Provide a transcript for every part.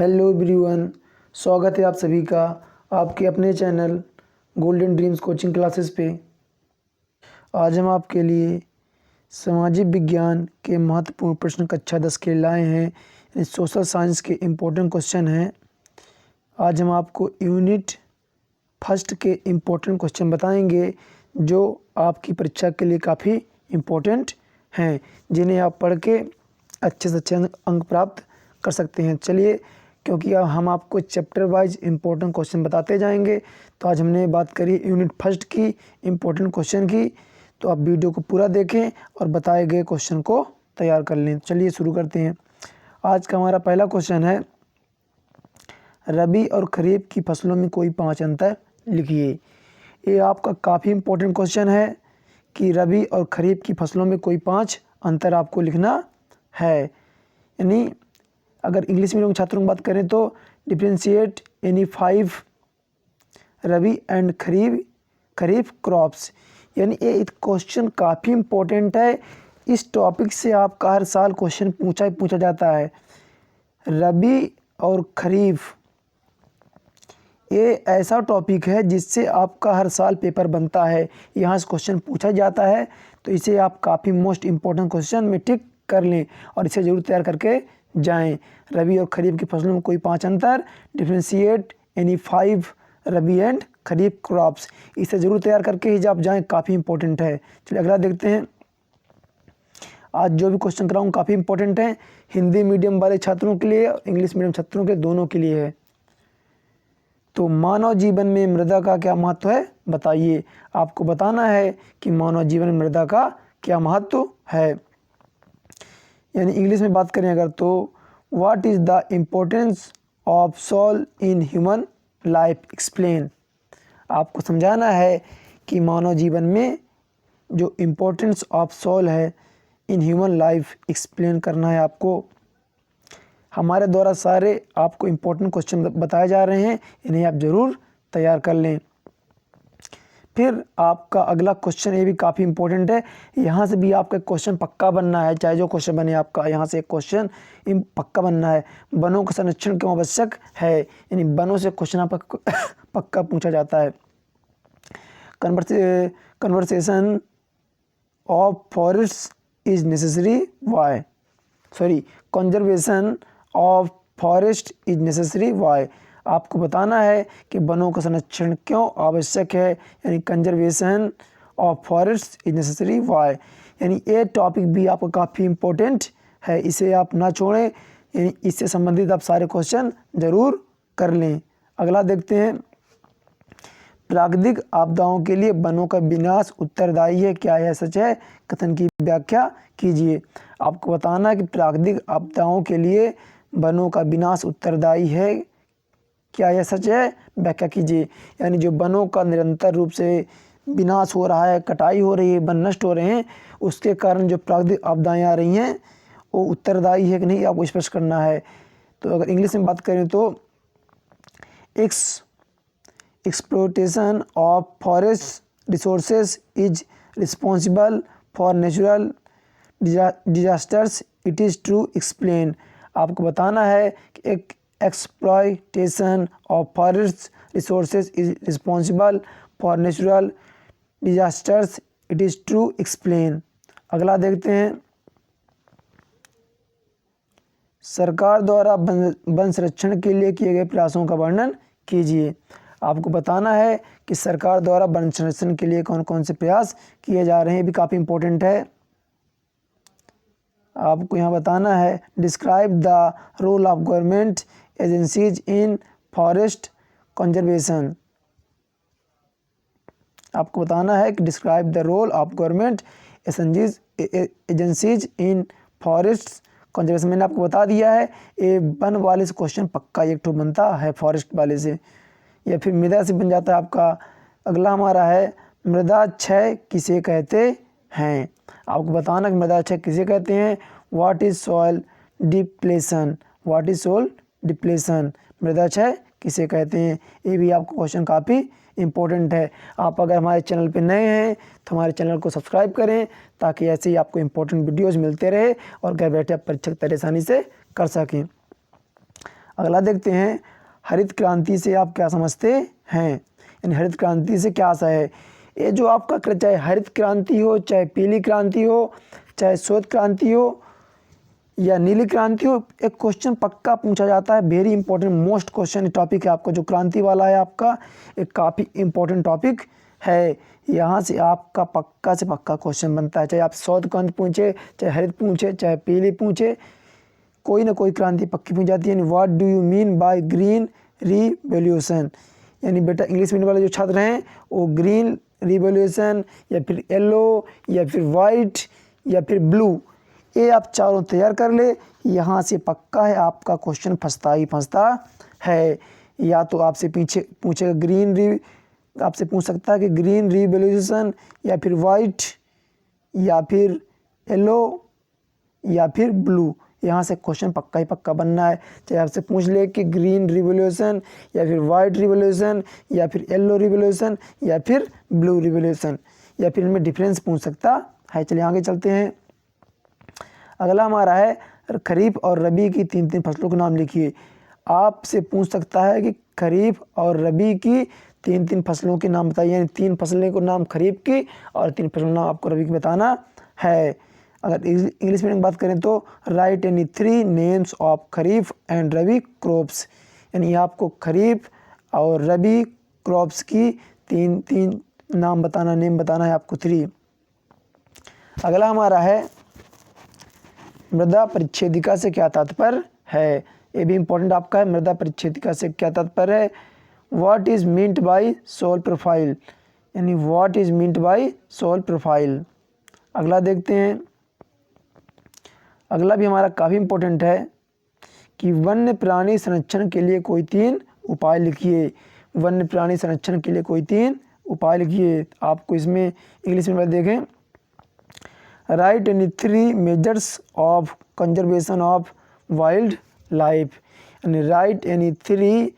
Hello everyone, स्वागत है आप सभी का आपके अपने channel golden dreams coaching classes पे। आज हम आपके लिए सामाजिक विज्ञान के महत्वपूर्ण प्रश्न कक्षा 10 के लाए हैं। यानी सोशल साइंस के इम्पोर्टेंट क्वेश्चन हैं। आज हम आपको यूनिट फर्स्ट के इम्पोर्टेंट क्वेश्चन बताएंगे जो आपकी परीक्षा के लिए काफ़ी इम्पोर्टेंट हैं, जिन्हें आप पढ़ के अच्छे से अच्छे अंक प्राप्त कर सकते हैं। चलिए, क्योंकि अब हम आपको चैप्टर वाइज इम्पोर्टेंट क्वेश्चन बताते जाएंगे, तो आज हमने बात करी यूनिट फर्स्ट की इम्पोर्टेंट क्वेश्चन की। तो आप वीडियो को पूरा देखें और बताए गए क्वेश्चन को तैयार कर लें। चलिए शुरू करते हैं। आज का हमारा पहला क्वेश्चन है, रबी और खरीफ की फसलों में कोई 5 अंतर लिखिए। ये आपका काफ़ी इम्पोर्टेंट क्वेश्चन है कि रबी और खरीफ की फसलों में कोई 5 अंतर आपको लिखना है। यानी अगर इंग्लिश मीडियम छात्रों की बात करें तो differentiate any 5 rabi and kharif crops. यानी ये क्वेश्चन काफ़ी इम्पोर्टेंट है। इस टॉपिक से आपका हर साल क्वेश्चन पूछा जाता है। रबी और खरीफ ये ऐसा टॉपिक है जिससे आपका हर साल पेपर बनता है, यहाँ से क्वेश्चन पूछा जाता है। तो इसे आप काफ़ी मोस्ट इम्पोर्टेंट क्वेश्चन में टिक कर लें और इसे ज़रूर तैयार करके जाएं। रबी और खरीफ की फसलों में कोई 5 अंतर, differentiate any 5 rabi and kharif crops, इसे ज़रूर तैयार करके ही जब जाएं, काफ़ी इंपॉर्टेंट है। चलिए अगला देखते हैं। आज जो भी क्वेश्चन कराऊँ काफ़ी इंपॉर्टेंट है, हिंदी मीडियम वाले छात्रों के लिए और इंग्लिश मीडियम छात्रों के दोनों के लिए है। तो मानव जीवन में मृदा का क्या महत्व है, बताइए। आपको बताना है कि मानव जीवन में मृदा का क्या महत्व है। यानी इंग्लिश में बात करें अगर, तो what is the importance of soil in human life, explain. आपको समझाना है कि मानव जीवन में जो इम्पोर्टेंस ऑफ सॉइल है इन ह्यूमन लाइफ, एक्सप्लेन करना है आपको। हमारे द्वारा सारे आपको इम्पोर्टेंट क्वेश्चन बताए जा रहे हैं, इन्हें आप ज़रूर तैयार कर लें। फिर आपका अगला क्वेश्चन ये भी काफ़ी इंपॉर्टेंट है। यहाँ से भी आपका क्वेश्चन पक्का बनना है, चाहे जो क्वेश्चन बने आपका यहाँ से एक क्वेश्चन पक्का बनना है। वनों का संरक्षण क्यों आवश्यक है, यानी वनों से क्वेश्चन आपका पक्का पूछा जाता है। Conversation of forest is necessary why, conservation of forest is necessary why. आपको बताना है कि वनों का संरक्षण क्यों आवश्यक है, यानी conservation of forest is necessary why. यानी ये टॉपिक भी आपको काफ़ी इम्पोर्टेंट है, इसे आप ना छोड़ें। यानी इससे संबंधित आप सारे क्वेश्चन ज़रूर कर लें। अगला देखते हैं, प्राकृतिक आपदाओं के लिए वनों का विनाश उत्तरदायी है, क्या यह सच है, कथन की व्याख्या कीजिए। आपको बताना है कि प्राकृतिक आपदाओं के लिए वनों का विनाश उत्तरदायी है, क्या यह सच है, व्याख्या कीजिए। यानी जो वनों का निरंतर रूप से विनाश हो रहा है, कटाई हो रही है, वन नष्ट हो रहे हैं, उसके कारण जो प्राकृतिक आपदाएं आ रही हैं वो उत्तरदायी है कि नहीं, आपको स्पष्ट करना है। तो अगर इंग्लिश में बात करें तो exploitation of forest resources is responsible for natural disasters, it is true, explain. आपको बताना है कि एक exploitation of forest resources is responsible for natural disasters, it is true, explain. अगला देखते हैं, सरकार द्वारा वन संरक्षण के लिए किए गए प्रयासों का वर्णन कीजिए। आपको बताना है कि सरकार द्वारा वन संरक्षण के लिए कौन कौन से प्रयास किए जा रहे हैं, भी काफ़ी इंपॉर्टेंट है। आपको यहाँ बताना है, describe the role of government agencies in forest conservation. आपको बताना है कि describe the role of government agencies in forest conservation. मैंने आपको बता दिया है, ये वन वाले से क्वेश्चन पक्का एक ठो बनता है, फॉरेस्ट वाले से या फिर मृदा से बन जाता है आपका। अगला हमारा है, मृदा क्षय किसे कहते हैं। आपको बताना कि मृदा क्षय किसे कहते हैं। What is soil depletion, what is soil depletion, मृदा क्षय किसे कहते हैं। ये भी आपको क्वेश्चन काफ़ी इम्पोर्टेंट है। आप अगर हमारे चैनल पे नए हैं तो हमारे चैनल को सब्सक्राइब करें, ताकि ऐसे ही आपको इम्पोर्टेंट वीडियोज़ मिलते रहे और घर बैठे आप परीक्षा की आसानी से कर सकें। अगला देखते हैं, हरित क्रांति से आप क्या समझते हैं, यानी हरित क्रांति से क्या आशा है। ये जो आपका चाहे हरित क्रांति हो, चाहे पीली क्रांति हो, चाहे श्वेत क्रांति हो या नीली क्रांति हो, एक क्वेश्चन पक्का पूछा जाता है। Very important most question topic है आपका जो क्रांति वाला है, आपका एक काफ़ी इंपॉर्टेंट टॉपिक है। यहाँ से आपका पक्का से पक्का क्वेश्चन बनता है, चाहे आप श्वेत क्रांति पूछे, चाहे हरित पूछे, चाहे पीली पूछे, कोई ना कोई क्रांति पक्की पूछ जाती है। यानी what do you mean by green revolution, यानी बेटा इंग्लिश मीडियम वाले जो छात्र हैं वो ग्रीन रिवॉल्यूशन या फिर येलो या फिर वाइट या फिर ब्लू, ये आप चारों तैयार कर ले। यहाँ से पक्का है आपका क्वेश्चन फंसता ही फंसता है। या तो आपसे पीछे पूछेगा आपसे पूछ सकता है कि ग्रीन रिवॉल्यूशन या फिर वाइट या फिर येलो या फिर ब्लू, यहाँ से क्वेश्चन पक्का ही पक्का बनना है। चाहे आपसे पूछ ले कि ग्रीन रिवॉल्यूशन या फिर वाइट रिवॉल्यूशन या फिर येलो रिवॉल्यूशन या फिर ब्लू रिवॉल्यूशन, या फिर इनमें डिफरेंस पूछ सकता है। चलिए आगे चलते हैं। अगला हमारा है, खरीफ और रबी की 3 फसलों के नाम लिखिए। आपसे पूछ सकता है कि खरीफ और रबी की 3 फसलों के नाम बताइए, यानी 3 फसलें को नाम खरीफ की और 3 फसलों का नाम आपको रबी की बताना है। अगर इंग्लिश मीडियम की बात करें तो right any 3 names of kharif and rabi crops, यानी आपको खरीफ और रबी क्रॉप्स की 3 नाम बताना, नेम बताना है आपको 3। अगला हमारा है, मृदा परिच्छेदिका से क्या तात्पर्य है। ये भी इंपॉर्टेंट आपका है, मृदा परिच्छेदिका से क्या तात्पर्य है। What is meant by soil profile, यानी what is meant by soil profile. अगला देखते हैं, अगला भी हमारा काफ़ी इंपॉर्टेंट है कि वन्य प्राणी संरक्षण के लिए कोई 3 उपाय लिखिए। वन्य प्राणी संरक्षण के लिए कोई 3 उपाय लिखिए। आपको इसमें इंग्लिश में देखें, write any 3 measures of conservation of wild life, यानी write any 3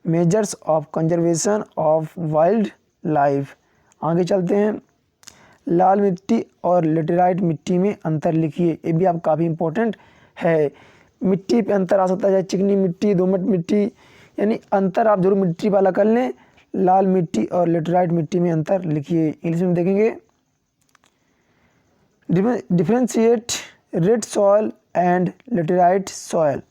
measures of conservation of wild life. आगे चलते हैं, लाल मिट्टी और लेटेराइट मिट्टी में अंतर लिखिए। ये भी आप काफ़ी इंपॉर्टेंट है। मिट्टी पे अंतर आ सकता है, चिकनी मिट्टी, दोमट मिट्टी, यानी अंतर आप जरूर मिट्टी वाला कर लें। लाल मिट्टी और लेटेराइट मिट्टी में अंतर लिखिए। इंग्लिश में देखेंगे, differentiate red soil and laterite soil.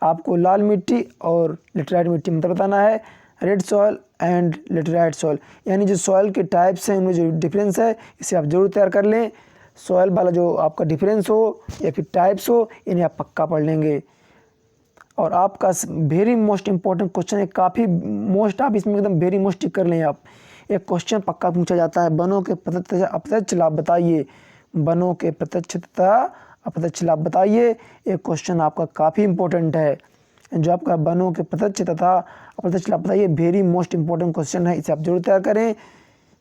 आपको लाल मिट्टी और लेटेराइट मिट्टी में अंतर बताना है। Red soil and laterite soil, यानी जो सॉयल के टाइप्स हैं उनमें जो डिफरेंस है इसे आप जरूर तैयार कर लें। सॉयल वाला जो आपका डिफरेंस हो या फिर टाइप्स हो, इन्हें आप पक्का पढ़ लेंगे। और आपका वेरी मोस्ट इंपॉर्टेंट क्वेश्चन है, काफ़ी मोस्ट, आप इसमें एकदम वेरी मोस्ट टिक कर लें आप। एक क्वेश्चन पक्का पूछा जाता है, वनों के प्रत्यक्ष अप्रत्यक्ष लाभ बताइए। वनों के प्रत्यक्ष तथा अप्रत्यक्ष लाभ बताइए। एक क्वेश्चन आपका काफ़ी इंपॉर्टेंट है, जो आपका वनों के प्रत्यक्ष तथा अप्रत्यक्ष लाभ बताइए, वेरी मोस्ट इंपॉर्टेंट क्वेश्चन है, इसे आप जरूर तैयार करें।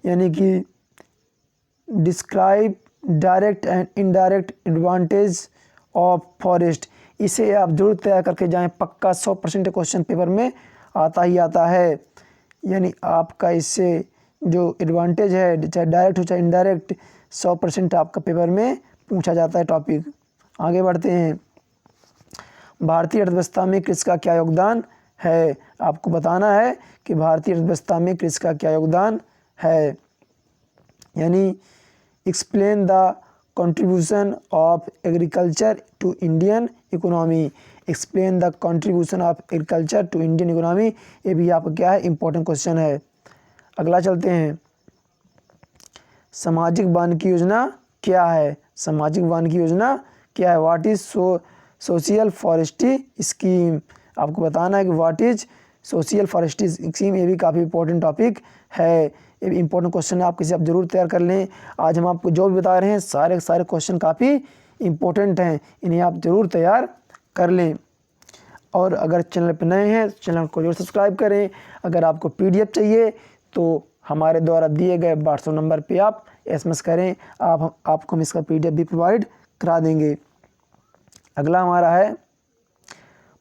यानी कि describe direct and indirect advantage of forest, इसे आप जरूर तैयार करके जाएं, पक्का 100% क्वेश्चन पेपर में आता ही आता है। यानी आपका इससे जो एडवांटेज है, चाहे डायरेक्ट हो चाहे इनडायरेक्ट, 100% आपका पेपर में पूछा जाता है टॉपिक। आगे बढ़ते हैं, भारतीय अर्थव्यवस्था में कृषि का क्या योगदान है। आपको बताना है कि भारतीय अर्थव्यवस्था में कृषि का क्या योगदान है। यानी explain the contribution of agriculture to Indian economy. Explain the contribution of agriculture to Indian economy, ये भी आपका क्या है, इंपॉर्टेंट क्वेश्चन है। अगला चलते हैं, सामाजिक वानिकी योजना क्या है। सामाजिक वानिकी योजना क्या है, what is social forestry scheme. आपको बताना है कि what is social forestry scheme, ये भी काफ़ी इंपॉर्टेंट टॉपिक है। ये भी इंपॉर्टेंट क्वेश्चन है, आप किसी आप जरूर तैयार कर लें। आज हम आपको जो भी बता रहे हैं सारे सारे क्वेश्चन काफ़ी इंपॉर्टेंट हैं, इन्हें आप जरूर तैयार कर लें। और अगर चैनल पर नए हैं चैनल को जरूर सब्सक्राइब करें। अगर आपको PDF चाहिए तो हमारे द्वारा दिए गए WhatsApp नंबर पे आप SMS करें, आपको हम इसका PDF भी प्रोवाइड करा देंगे। अगला हमारा है,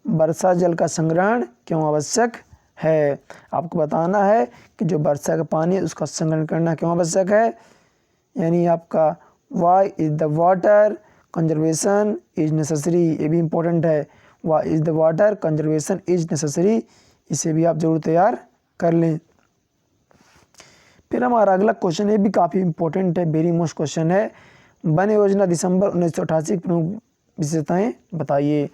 वर्षा जल का संग्रहण क्यों आवश्यक है। आपको बताना है कि जो वर्षा का पानी है उसका संग्रहण करना क्यों आवश्यक है। यानी आपका why is the water conservation is necessary, ये भी इम्पोर्टेंट है। Is the water conservation is necessary, इसे भी आप जरूर तैयार कर लें। फिर हमारा अगला क्वेश्चन ये भी काफ़ी इंपॉर्टेंट है, वेरी मोस्ट क्वेश्चन है। वन योजना दिसंबर 1988 की प्रमुख विशेषताएं बताइए।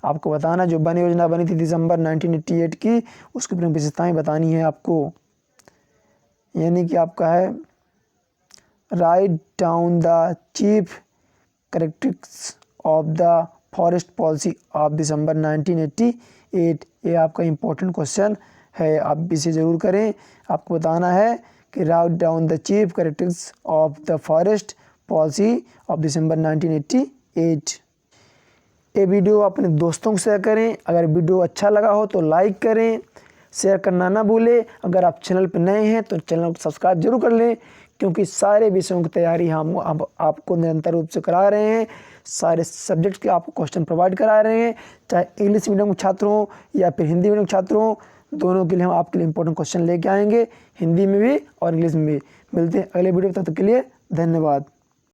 आपको बताना जो वन योजना बनी थी दिसंबर 1988 की, उसकी प्रमुख विशेषताएं बतानी है आपको। यानी कि आपका है write down the chief characteristics of the forest policy of December 1988। ये आपका इंपॉर्टेंट क्वेश्चन है, आप इसे ज़रूर करें। आपको बताना है कि write down the chief characteristics of the forest policy of December 1988। ये वीडियो अपने दोस्तों को शेयर करें। अगर वीडियो अच्छा लगा हो तो लाइक करें, शेयर करना ना भूलें। अगर आप चैनल पर नए हैं तो चैनल को सब्सक्राइब जरूर कर लें, क्योंकि सारे विषयों की तैयारी हम आपको निरंतर रूप से करा रहे हैं। सारे सब्जेक्ट्स के आपको क्वेश्चन प्रोवाइड करा रहे हैं, चाहे इंग्लिश मीडियम के छात्र हों या फिर हिंदी मीडियम के छात्र हों, दोनों के लिए हम आपके लिए इंपॉर्टेंट क्वेश्चन लेके आएंगे, हिंदी में भी और इंग्लिश में भी। मिलते हैं अगले वीडियो, तब तक के लिए धन्यवाद।